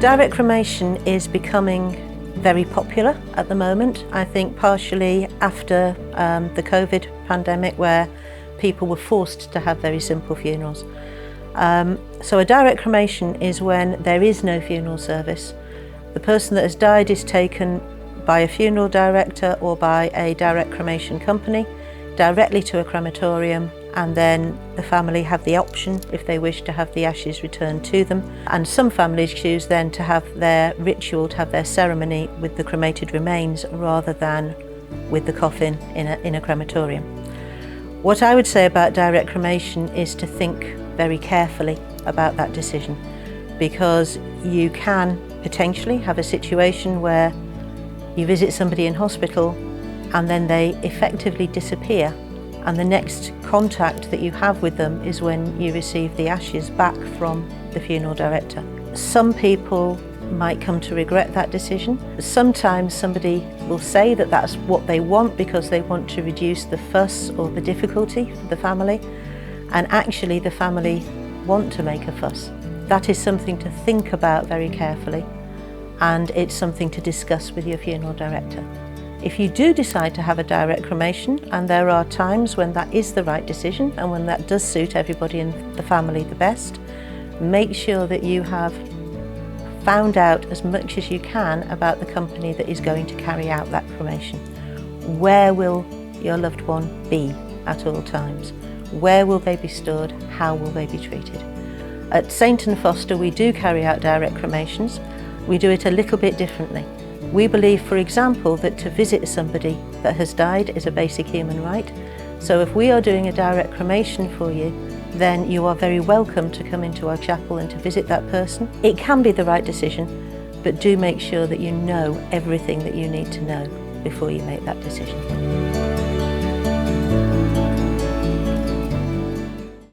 Direct cremation is becoming very popular at the moment. I think partially after the COVID pandemic, where people were forced to have very simple funerals. So a direct cremation is when there is no funeral service. The person that has died is taken by a funeral director or by a direct cremation company directly to a crematorium, and then the family have the option, if they wish, to have the ashes returned to them. And some families choose then to have their ritual, to have their ceremony with the cremated remains rather than with the coffin in a crematorium. What I would say about direct cremation is to think very carefully about that decision, because you can potentially have a situation where you visit somebody in hospital and then they effectively disappear, and the next contact that you have with them is when you receive the ashes back from the funeral director. Some people might come to regret that decision. Sometimes somebody will say that that's what they want because they want to reduce the fuss or the difficulty for the family, and actually the family want to make a fuss. That is something to think about very carefully, and it's something to discuss with your funeral director. If you do decide to have a direct cremation, and there are times when that is the right decision and when that does suit everybody in the family the best, make sure that you have found out as much as you can about the company that is going to carry out that cremation. Where will your loved one be at all times? Where will they be stored? How will they be treated? At Saint & Foster we do carry out direct cremations. We do it a little bit differently. We believe, for example, that to visit somebody that has died is a basic human right. So if we are doing a direct cremation for you, then you are very welcome to come into our chapel and to visit that person. It can be the right decision, but do make sure that you know everything that you need to know before you make that decision.